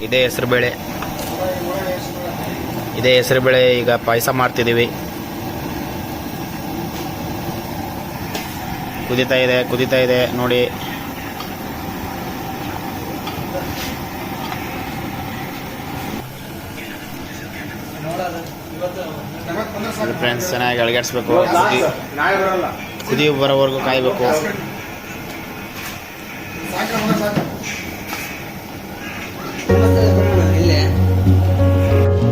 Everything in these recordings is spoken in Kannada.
ಇದೇ ಹೆಸರುಬೇಳೆ ಈಗ ಪಾಯಸ ಮಾಡ್ತಿದ್ದೀವಿ. ಕುದೀತಾ ಇದೆ ನೋಡಿ. ಫ್ರೆಂಡ್ಸ್, ಚೆನ್ನಾಗಿ ಅಳಗಾಡಿಸ್ಬೇಕು. ಕುದಿ ಬರೋವರೆಗೂ ಕಾಯಬೇಕು.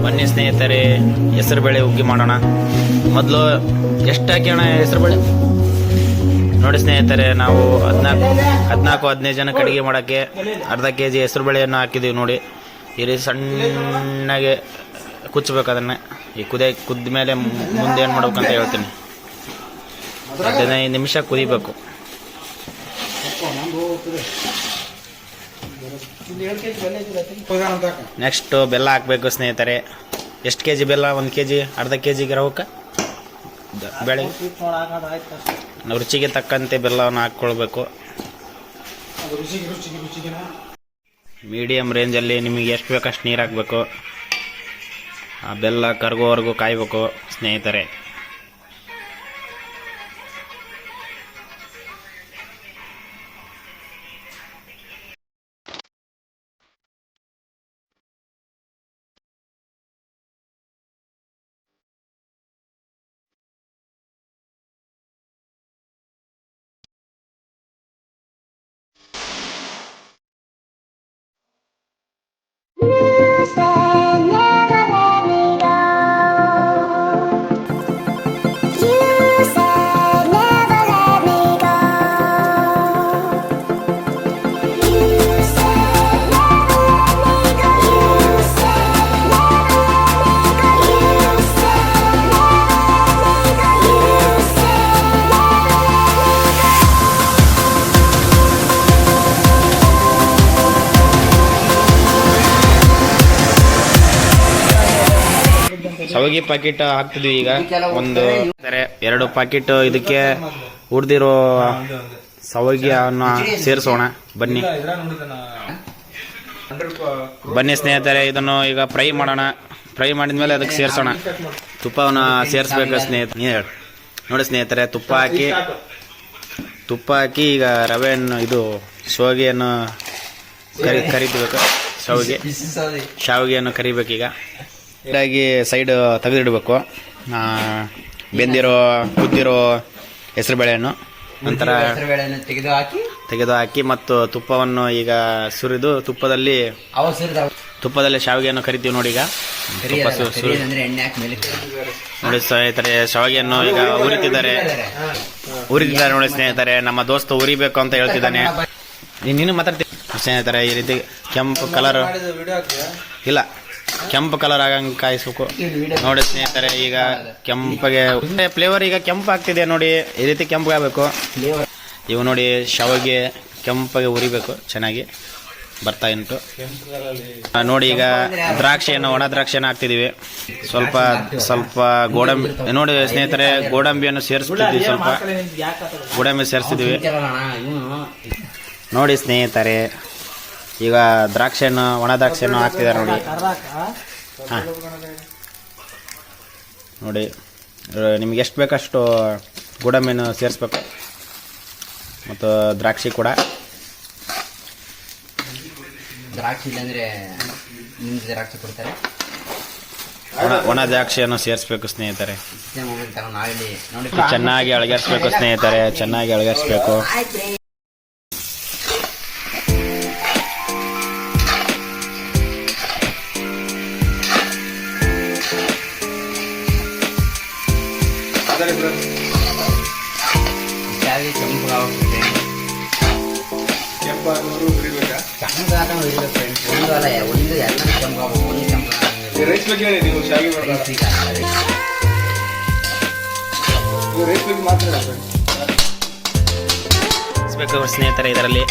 ಬನ್ನಿ ಸ್ನೇಹಿತರೆ, ಹೆಸರುಬೇಳೆ ಹುಗ್ಗಿ ಮಾಡೋಣ. ಮೊದಲು ಎಷ್ಟು ಹಾಕೋಣ ಹೆಸರುಬೇಳೆ ನೋಡಿ ಸ್ನೇಹಿತರೆ. ನಾವು 14-15 ಜನಕ್ಕೆ ಅಡುಗೆ ಮಾಡೋಕ್ಕೆ ಅರ್ಧ kg ಹೆಸರುಬೇಳೆಯನ್ನು ಹಾಕಿದ್ದೀವಿ ನೋಡಿ. ಈ ರೀತಿ ಸಣ್ಣಗೆ ಕುಚ್ಚಬೇಕು. ಅದನ್ನು ಈ ಕುದ್ದ ಮೇಲೆ ಮುಂದೆ ಏನು ಮಾಡ್ಬೇಕಂತ ಹೇಳ್ತೀನಿ. 15 ನಿಮಿಷ ಕುದಿಬೇಕು. ನೆಕ್ಸ್ಟ್ ಬೆಲ್ಲ ಹಾಕಬೇಕು ಸ್ನೇಹಿತರೆ. ಎಷ್ಟು kg ಬೆಲ್ಲ? 1 kg, ಅರ್ಧ kg ರವಕ್ಕೆ ಬೇಳೆ ರುಚಿಗೆ ತಕ್ಕಂತೆ ಬೆಲ್ಲವನ್ನು ಹಾಕ್ಕೊಳ್ಬೇಕು. ಮೀಡಿಯಂ ರೇಂಜಲ್ಲಿ ನಿಮಗೆ ಎಷ್ಟು ಬೇಕಷ್ಟು ನೀರು ಹಾಕಬೇಕು. ಆ ಬೆಲ್ಲ ಕರಗೋವರೆಗೂ ಕಾಯಬೇಕು ಸ್ನೇಹಿತರೆ. ಶಾವಿಗೆ ಪ್ಯಾಕೆಟ್ ಹಾಕ್ತಿದ್ವಿ. ಈಗ 2 ಪ್ಯಾಕೆಟ್ ಇದಕ್ಕೆ ಹುರಿದಿರೋ ಶಾವಿಗೆಯನ್ನು ಸೇರಿಸೋಣ. ಬನ್ನಿ ಸ್ನೇಹಿತರೆ, ಇದನ್ನು ಈಗ ಫ್ರೈ ಮಾಡೋಣ. ಫ್ರೈ ಮಾಡಿದ್ಮೇಲೆ ಅದಕ್ಕೆ ಸೇರಿಸೋಣ. ತುಪ್ಪವನ್ನು ಸೇರಿಸ್ಬೇಕು ಸ್ನೇಹಿತರೆ. ನೋಡಿ ಸ್ನೇಹಿತರೆ, ತುಪ್ಪ ಹಾಕಿ ಈಗ ರವೆಯನ್ನು ಶಾವಿಗೆಯನ್ನು ಕರಿಬೇಕು. ಶಾವಿಗೆಯನ್ನು ಕರಿಬೇಕೀಗ. ಇದಾಗಿ ಸೈಡ್ ತೆಗೆದಿಡಬೇಕು ಕುದ್ದಿರೋ ಹೆಸರುಬೇಳೆಯನ್ನು. ನಂತರ ತೆಗೆದು ಹಾಕಿ ಮತ್ತು ತುಪ್ಪವನ್ನು ಈಗ ಸುರಿದು ತುಪ್ಪದಲ್ಲಿ ಶಾವಿಗೆಯನ್ನು ಕರಿತೀವಿ ನೋಡಿ. ಈಗ ನೋಡಿ ಸ್ನೇಹಿತರೆ, ಶಾವಿಗೆಯನ್ನು ಈಗ ಉರಿತಿದ್ದಾರೆ ನೋಡಿ ಸ್ನೇಹಿತರೆ. ನಮ್ಮ ದೋಸ್ತ ಉರಿಬೇಕು ಅಂತ ಹೇಳ್ತಿದ್ದಾನೆ. ನೀನು ಮಾತಾಡ್ತೀನಿ ಸ್ನೇಹಿತರೆ. ಈ ರೀತಿ ಕೆಂಪು ಕಲರ್ ಆಗಂಗೆ ಕಾಯಿಸ್ಬೇಕು ನೋಡಿ ಸ್ನೇಹಿತರೆ. ಈಗ ಕೆಂಪಗೆ ಫ್ಲೇವರ್ ಈಗ ಕೆಂಪು ಆಗ್ತಿದೆ ನೋಡಿ. ಈ ರೀತಿ ಕೆಂಪು ಆಗಬೇಕು. ಇವು ನೋಡಿ, ಶಾವಿಗೆ ಕೆಂಪಗೆ ಉರಿಬೇಕು. ಚೆನ್ನಾಗಿ ಬರ್ತಾ ಉಂಟು ನೋಡಿ. ಈಗ ಒಣ ದ್ರಾಕ್ಷಿಯನ್ನು ಹಾಕ್ತಿದೀವಿ. ಸ್ವಲ್ಪ ಗೋಡಂಬಿ ನೋಡಿ ಸ್ನೇಹಿತರೆ. ಗೋಡಂಬಿಯನ್ನು ಸೇರಿಸ್ತಿದ್ವಿ. ಸ್ವಲ್ಪ ಗೋಡಂಬಿ ಸೇರಿಸ್ತಿದ್ವಿ ನೋಡಿ ಸ್ನೇಹಿತರೆ. ಈಗ ಒಣ ದ್ರಾಕ್ಷಿಯನ್ನು ಹಾಕ್ತಿದ್ದಾರೆ ನೋಡಿ. ನೋಡಿ, ನಿಮ್ಗೆ ಎಷ್ಟು ಬೇಕಷ್ಟು ಗೋಡಂಬಿಯನ್ನು ಸೇರಿಸ್ಬೇಕು ಮತ್ತು ದ್ರಾಕ್ಷಿ ಕೂಡ. ಒಣ ದ್ರಾಕ್ಷಿಯನ್ನು ಸೇರಿಸ್ಬೇಕು ಸ್ನೇಹಿತರೆ. ಚೆನ್ನಾಗಿ ಅಳಗರಿಸ್ಬೇಕು ಸ್ನೇಹಿತರೆ. ಚೆನ್ನಾಗಿ ಅಳಗರಿಸ್ಬೇಕು. ಸ್ನೇಹಿತರೆ, ಇದರಲ್ಲಿ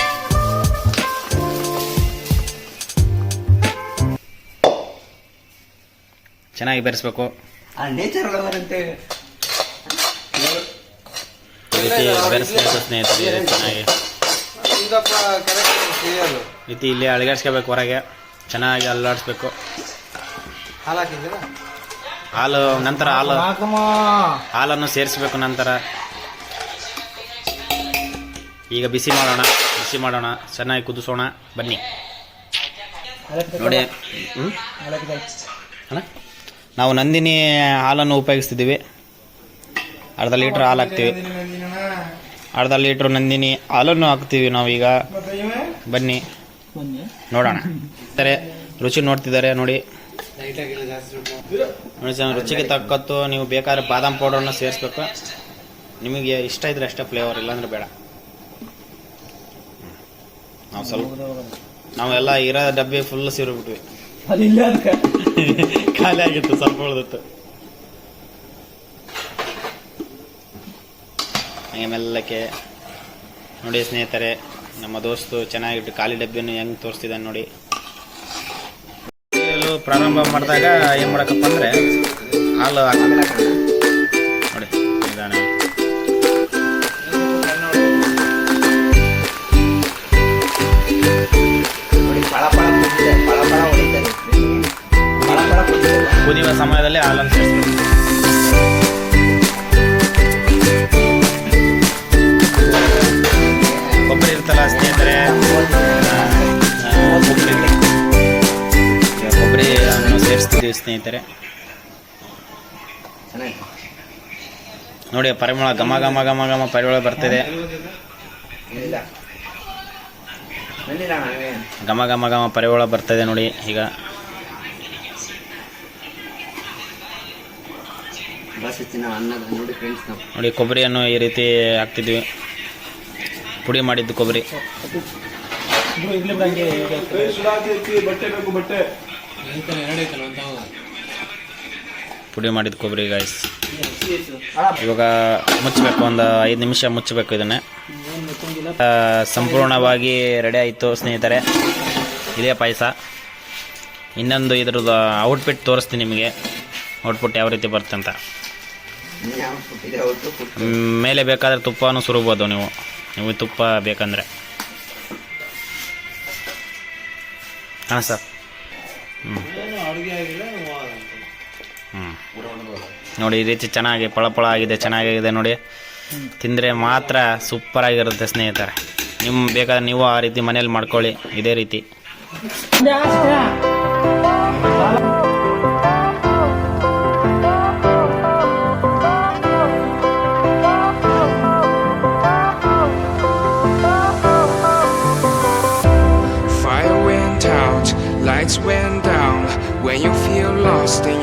ಚೆನ್ನಾಗಿ ಬೆರೆಸ್ಬೇಕು. ಬೆರೆಸ್ಬೇಕು ಸ್ನೇಹಿತರೆ. ಚೆನ್ನಾಗಿ ರೀತಿ ಇಲ್ಲಿ ಅಳಗಾಡ್ಸ್ಕೋಬೇಕು ಹೊರಗೆ. ಚೆನ್ನಾಗಿ ಅಲ್ಲಾಡಿಸ್ಬೇಕು. ಹಾಲು ಹಾಕಿದ್ದೀರಾ? ಹಾಲು ನಂತರ ಹಾಲನ್ನು ಸೇರಿಸ್ಬೇಕು. ನಂತರ ಈಗ ಬಿಸಿ ಮಾಡೋಣ, ಚೆನ್ನಾಗಿ ಕುದಿಸೋಣ. ಬನ್ನಿ ನೋಡಿ. ನಾವು ನಂದಿನಿ ಹಾಲನ್ನು ಉಪಯೋಗಿಸ್ತಿದ್ದೀವಿ. ಅರ್ಧ ಲೀಟ್ರ್ ಹಾಲು ಹಾಕ್ತೀವಿ. ಅರ್ಧ ಲೀಟ್ರ್ ನಂದಿನಿ ಹಾಲನ್ನು ಹಾಕ್ತೀವಿ ನಾವೀಗ. ಬನ್ನಿ ನೋಡೋಣ. ರುಚಿ ನೋಡ್ತಿದ್ದಾರೆ ನೋಡಿ. ರುಚಿಗೆ ತಕ್ಕತ್ತು ನೀವು ಬೇಕಾದ್ರೆ ಬಾದಾಮ್ ಪೌಡರ್ನ ಸೇರಿಸ್ಬೇಕು. ನಿಮಗೆ ಇಷ್ಟ ಇದ್ರೆ ಅಷ್ಟೇ ಫ್ಲೇವರ್, ಇಲ್ಲಾಂದ್ರೆ ಬೇಡ. ನಾವು ನಾವೆಲ್ಲ ಇರೋ ಡಬ್ಬಿ ಫುಲ್ ಸೇರಿಬಿಟ್ವಿ. ಖಾಲಿ ಆಗಿತ್ತು, ಸ್ವಲ್ಪ ಉಳಿದಿತ್ತು. ಹಾಗೆ ಮೆಲ್ಲಕ್ಕೆ ನೋಡಿ ಸ್ನೇಹಿತರೆ, ನಮ್ಮ ದೋಸ್ತು ಚೆನ್ನಾಗಿಟ್ಟು ಖಾಲಿ ಡಬ್ಬಿಯನ್ನು ಹೆಂಗೆ ತೋರಿಸ್ತಿದ್ದಾನೆ ನೋಡಿ. ಪ್ರಾರಂಭ ಮಾಡಿದಾಗ ಏನು ಮಾಡಬೇಕಪ್ಪ ಅಂದರೆ ಹಾಲು ನೋಡಿ ನಿಧಾನ. ಕುದಿಯುವ ಸಮಯದಲ್ಲಿ ಹಾಲನ್ನು ಸೇರಿಸ್ಬೇಕು. ಕೊಬ್ಬರಿ ಇರ್ತಲ್ಲ ಸ್ನೇಹಿತರೆ, ಕೊಬ್ಬರಿಯನ್ನು ಸೇರಿಸ್ತಿದ್ದೀವಿ ಸ್ನೇಹಿತರೆ. ನೋಡಿ ಪರಿಮಳ ಘಮ ಘಮ ಘಮ ಘಮ ಪರಿಮಳ ಬರ್ತಿದೆ. ಘಮ ಘಮ ಘಮ ಪರಿಮಳ ಬರ್ತಿದೆ ನೋಡಿ. ಈಗ ನೋಡಿ ಕೊಬ್ಬರಿಯನ್ನು ಈ ರೀತಿ ಹಾಕ್ತಿದ್ವಿ. ಪುಡಿ ಮಾಡಿದ್ದು ಕೊಬ್ಬರಿ, ಪುಡಿ ಮಾಡಿದ ಕೊಬ್ಬರಿ ಗಾಯ್ಸ್. ಇವಾಗ ಮುಚ್ಚಬೇಕು, ಒಂದು 5 ನಿಮಿಷ ಮುಚ್ಚಬೇಕು. ಇದನ್ನೇ ಸಂಪೂರ್ಣವಾಗಿ ರೆಡಿ ಆಯಿತು ಸ್ನೇಹಿತರೆ. ಇದೇ ಪಾಯಸ. ಇನ್ನೊಂದು ಇದ್ರದ್ದು ಔಟ್ಫಿಟ್ ತೋರಿಸ್ತೀನಿ ನಿಮಗೆ, ಔಟ್ಪುಟ್ ಯಾವ ರೀತಿ ಬರುತ್ತೆ ಅಂತ. ಮೇಲೆ ಬೇಕಾದರೆ ತುಪ್ಪನೂ ಸುರಿಬೋದು ನೀವು ತುಪ್ಪ ಬೇಕಂದರೆ. ಹಾಂ ಸರ್. ನೋಡಿ ಈ ರೀತಿ ಚೆನ್ನಾಗಿ ಪಳಪಳ ಆಗಿದೆ, ಚೆನ್ನಾಗಿದೆ ನೋಡಿ. ತಿಂದರೆ ಮಾತ್ರ ಸೂಪರಾಗಿರುತ್ತೆ ಸ್ನೇಹಿತರೆ. ಬೇಕಾದ್ರೆ ನೀವು ಆ ರೀತಿ ಮನೇಲಿ ಮಾಡ್ಕೊಳ್ಳಿ ಇದೇ ರೀತಿ. Lights went down when you feel lost in your